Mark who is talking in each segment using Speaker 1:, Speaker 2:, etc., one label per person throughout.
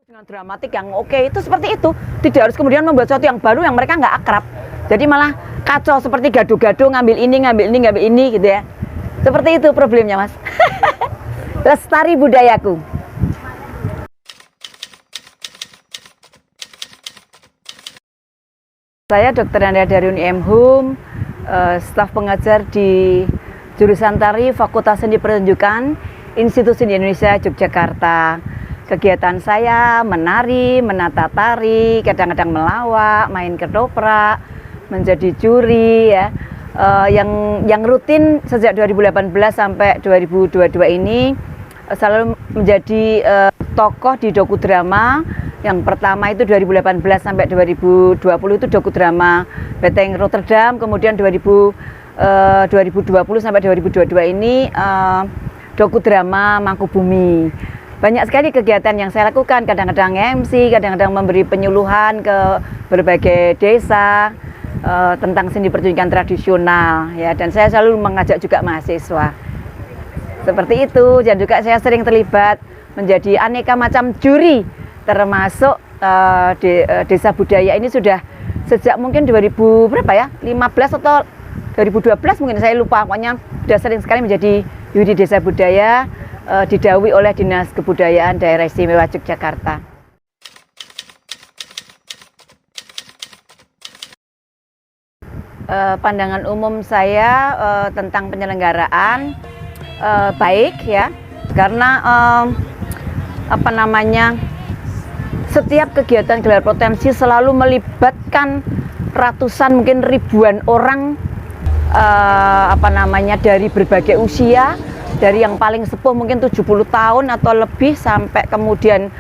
Speaker 1: Dengan dramatik yang oke itu seperti itu, tidak harus kemudian membuat sesuatu yang baru yang mereka nggak akrab, jadi malah kacau seperti gaduh-gaduh ngambil ini gitu ya, seperti itu problemnya Mas. Lestari budayaku. Saya Dr. Nanda dari UNIM Hum, staf pengajar di jurusan Tari Fakultas Seni Pertunjukan Institut Seni Indonesia Yogyakarta. Kegiatan saya menari, menata tari, kadang-kadang melawak, main ketoprak, menjadi juri ya. Yang rutin sejak 2018 sampai 2022 ini selalu menjadi tokoh di dokudrama. Yang pertama itu 2018 sampai 2020 itu dokudrama Beteng Rotterdam, kemudian 2020 sampai 2022 ini dokudrama Mangkubumi. Banyak sekali kegiatan yang saya lakukan, kadang-kadang MC, kadang-kadang memberi penyuluhan ke berbagai desa tentang seni pertunjukan tradisional ya, dan saya selalu mengajak juga mahasiswa. Seperti itu, dan juga saya sering terlibat menjadi aneka macam juri, termasuk desa budaya ini sudah sejak mungkin 2000 berapa ya? 15 atau 2012 mungkin, saya lupa, pokoknya sudah sering sekali menjadi juri desa budaya didhawuhi oleh Dinas Kebudayaan Daerah Istimewa Yogyakarta. Pandangan umum saya tentang penyelenggaraan baik ya, karena setiap kegiatan gelar potensi selalu melibatkan ratusan mungkin ribuan orang dari berbagai usia, dari yang paling sepuh mungkin 70 tahun atau lebih sampai kemudian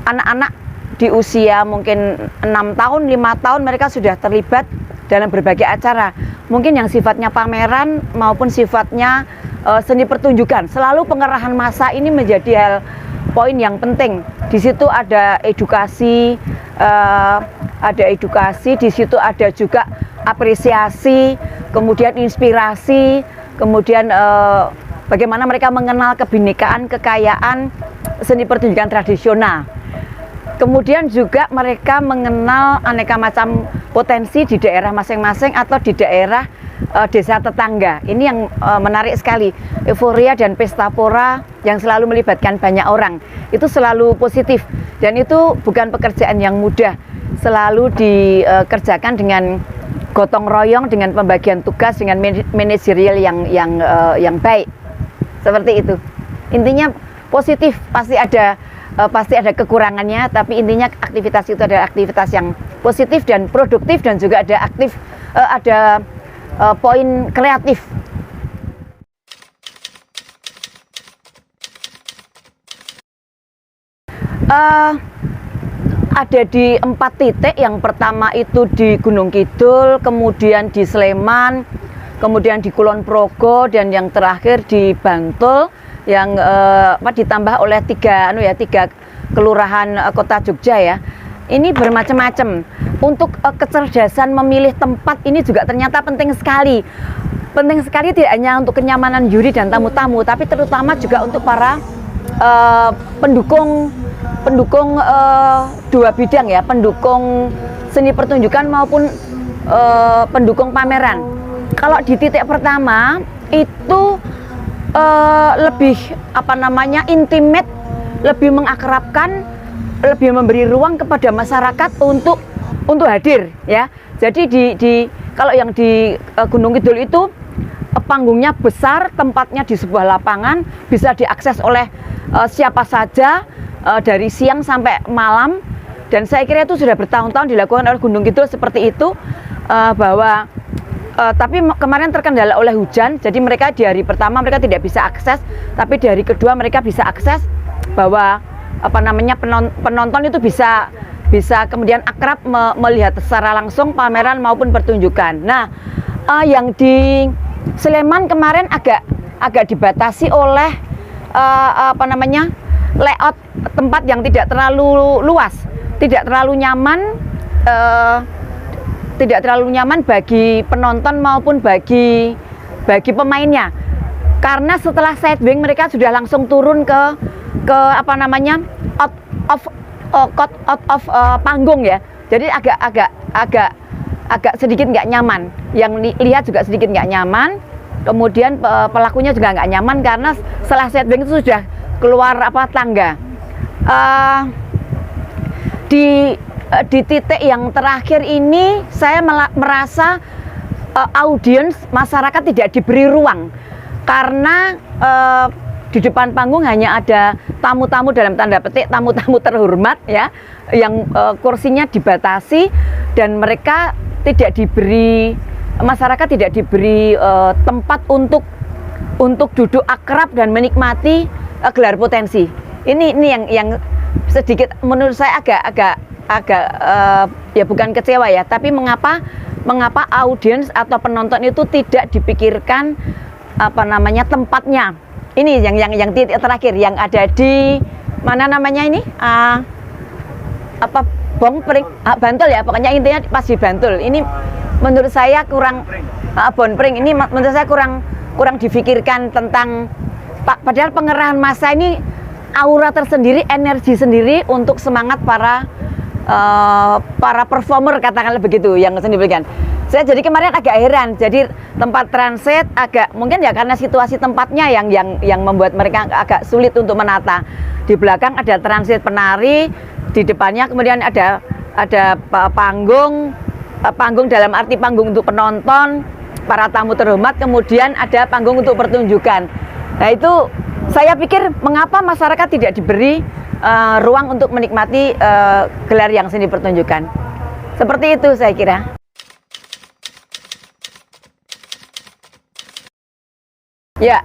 Speaker 1: anak-anak di usia mungkin 6 tahun, 5 tahun mereka sudah terlibat dalam berbagai acara. Mungkin yang sifatnya pameran maupun sifatnya seni pertunjukan. Selalu pengerahan massa ini menjadi hal poin yang penting. Di situ ada edukasi, di situ ada juga apresiasi, kemudian inspirasi, kemudian bagaimana mereka mengenal kebinekaan, kekayaan seni pertunjukan tradisional. Kemudian juga mereka mengenal aneka macam potensi di daerah masing-masing atau di daerah desa tetangga. Ini yang menarik sekali. Euforia dan pesta pora yang selalu melibatkan banyak orang. Itu selalu positif dan itu bukan pekerjaan yang mudah. Selalu dikerjakan dengan gotong royong, dengan pembagian tugas, dengan manajerial yang baik, seperti itu. Intinya positif, pasti ada kekurangannya, tapi intinya aktivitas itu adalah aktivitas yang positif dan produktif, dan juga ada poin kreatif. Ada di 4 titik. Yang pertama itu di Gunung Kidul, kemudian di Sleman, kemudian di Kulon Progo, dan yang terakhir di Bantul, yang ditambah oleh 3 kelurahan kota Jogja ya. Ini bermacam-macam. Untuk kecerdasan memilih tempat ini juga ternyata penting sekali. Penting sekali tidak hanya untuk kenyamanan juri dan tamu-tamu, tapi terutama juga untuk para pendukung dua bidang ya, pendukung seni pertunjukan maupun pendukung pameran. Kalau di titik pertama itu lebih intimate, lebih mengakrabkan, lebih memberi ruang kepada masyarakat untuk hadir ya. Jadi kalau yang di Gunung Kidul itu panggungnya besar, tempatnya di sebuah lapangan, bisa diakses oleh siapa saja dari siang sampai malam, dan saya kira itu sudah bertahun-tahun dilakukan oleh Gunung Kidul seperti itu, tapi kemarin terkendala oleh hujan, jadi mereka di hari pertama mereka tidak bisa akses, tapi di hari kedua mereka bisa akses, bahwa penonton itu bisa kemudian akrab melihat secara langsung pameran maupun pertunjukan. Nah, yang di Sleman kemarin agak dibatasi oleh layout tempat yang tidak terlalu luas, tidak terlalu nyaman bagi penonton maupun bagi pemainnya. karena setelah side wing mereka sudah langsung turun ke apa namanya, out of panggung ya. Jadi agak sedikit nggak nyaman. Yang lihat juga sedikit nggak nyaman. Kemudian pelakunya juga nggak nyaman karena setelah side wing itu sudah keluar tangga. Di titik yang terakhir ini saya merasa audiens masyarakat tidak diberi ruang karena di depan panggung hanya ada tamu-tamu dalam tanda petik tamu-tamu terhormat ya, yang kursinya dibatasi dan mereka tidak diberi, masyarakat tidak diberi tempat untuk duduk akrab dan menikmati gelar potensi. Ini yang sedikit menurut saya agak ya bukan kecewa ya, tapi mengapa audiens atau penonton itu tidak dipikirkan tempatnya. Ini yang titik terakhir yang ada di mana namanya ini Bonpring, Bantul ya, pokoknya intinya pas di Bantul. Ini menurut saya kurang Bonpring ini menurut saya kurang difikirkan tentang, padahal pengerahan massa ini aura tersendiri, energi sendiri untuk semangat para performer, katakanlah begitu, yang seni berikan. Saya jadi kemarin agak heran, jadi tempat transit agak mungkin ya karena situasi tempatnya yang membuat mereka agak sulit untuk menata. Di belakang ada transit penari, di depannya kemudian ada panggung dalam arti panggung untuk penonton, para tamu terhormat, kemudian ada panggung untuk pertunjukan. Nah itu saya pikir mengapa masyarakat tidak diberi ruang untuk menikmati gelar yang seni pertunjukan. Seperti itu saya kira. Ya,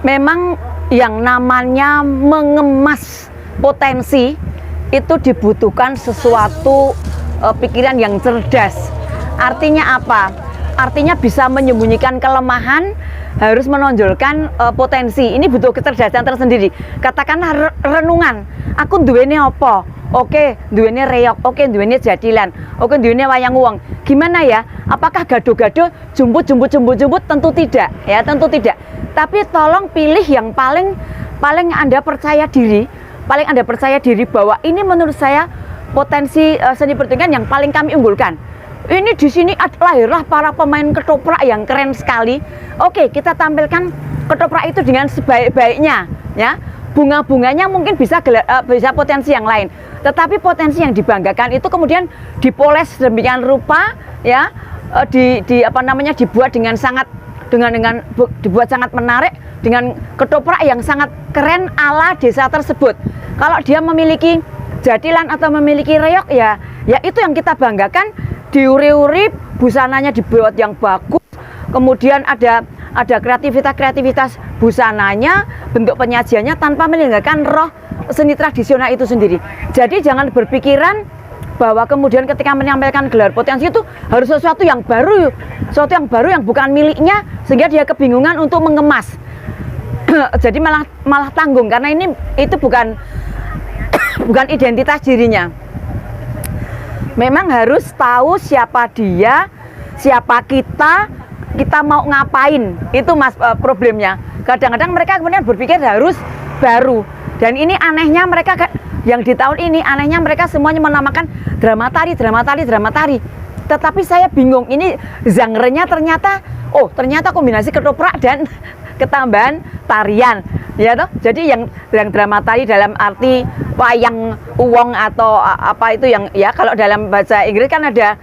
Speaker 1: memang yang namanya mengemas potensi itu dibutuhkan sesuatu pikiran yang cerdas. Artinya apa? Artinya bisa menyembunyikan kelemahan, harus menonjolkan potensi. Ini butuh kecerdasan tersendiri. Katakanlah renungan, aku duwene apa? Oke, duwene reok, oke duwene jadilan, oke duwene wayang wong. Gimana ya? Apakah gado-gado, jumbut? Tentu tidak, ya tentu tidak. Tapi tolong pilih yang paling Anda percaya diri, bahwa ini menurut saya potensi seni pertunjukan yang paling kami unggulkan. Ini di sini lahirlah para pemain ketoprak yang keren sekali. Oke, kita tampilkan ketoprak itu dengan sebaik-baiknya, ya. Bunga-bunganya mungkin bisa potensi yang lain. Tetapi potensi yang dibanggakan itu kemudian dipoles sedemikian rupa, ya, dibuat dengan sangat dibuat sangat menarik dengan ketoprak yang sangat keren ala desa tersebut. Kalau dia memiliki jadilan atau memiliki reok, ya itu yang kita banggakan. Diuri-uri, busananya dibuat yang bagus, kemudian ada kreativitas busananya, bentuk penyajiannya tanpa meninggalkan roh seni tradisional itu sendiri. Jadi jangan berpikiran bahwa kemudian ketika menyampaikan gelar potensi itu harus sesuatu yang baru yang bukan miliknya, sehingga dia kebingungan untuk mengemas. Jadi malah tanggung karena itu bukan identitas dirinya. Memang harus tahu siapa dia, siapa kita mau ngapain. Itu Mas problemnya. Kadang-kadang mereka kemudian berpikir harus baru. Dan ini anehnya mereka yang di tahun ini anehnya mereka semuanya menamakan drama tari. Tetapi saya bingung, ini genre-nya ternyata kombinasi ketoprak dan ketambahan tarian, ya toh. Jadi yang drama tari dalam arti wayang uwong atau apa itu yang ya kalau dalam bahasa Inggris kan ada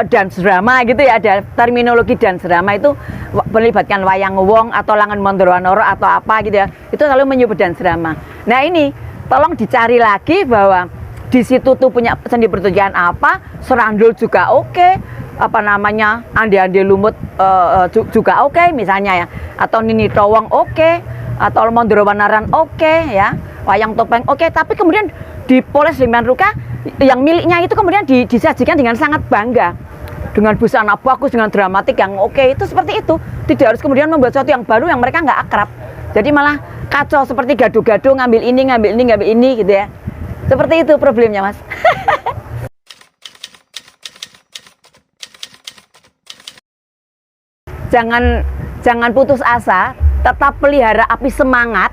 Speaker 1: dance drama gitu ya, ada terminologi dance drama itu melibatkan wayang uwong atau langan mondrowanoro atau apa gitu ya. Itu selalu menyebut dance drama. Nah, ini tolong dicari lagi bahwa di situ tuh punya seni pertunjukan apa, serandul juga oke, ande-ande lumut juga oke misalnya ya, atau nini towong oke, atau mondrowanaran oke ya, wayang topeng oke, tapi kemudian dipoles dengan ruka yang miliknya itu kemudian disajikan dengan sangat bangga, dengan busana bagus, dengan dramatik yang oke, itu seperti itu. Tidak harus kemudian membuat sesuatu yang baru yang mereka nggak akrab, jadi malah kacau seperti gado-gado ngambil ini gitu ya. Seperti itu problemnya, Mas. Jangan putus asa, tetap pelihara api semangat.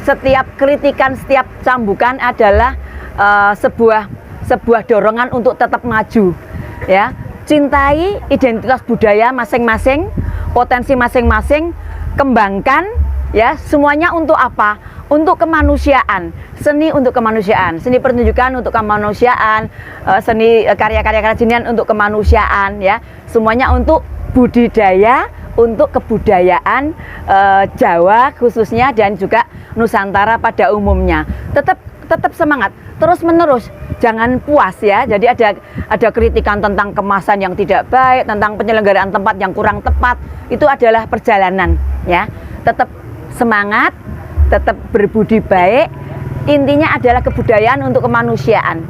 Speaker 1: Setiap kritikan, setiap cambukan adalah sebuah dorongan untuk tetap maju, ya. Cintai identitas budaya masing-masing, potensi masing-masing, kembangkan, ya. Semuanya untuk apa? Untuk kemanusiaan. Seni untuk kemanusiaan, seni pertunjukan untuk kemanusiaan, seni karya-karya kerajinan untuk kemanusiaan, ya. Semuanya untuk budidaya, untuk kebudayaan Jawa khususnya dan juga Nusantara pada umumnya. Tetap semangat, terus menerus, jangan puas, ya. Jadi ada kritikan tentang kemasan yang tidak baik, tentang penyelenggaraan tempat yang kurang tepat. Itu adalah perjalanan, ya. Tetap semangat, tetap berbudi baik. Intinya adalah kebudayaan untuk kemanusiaan.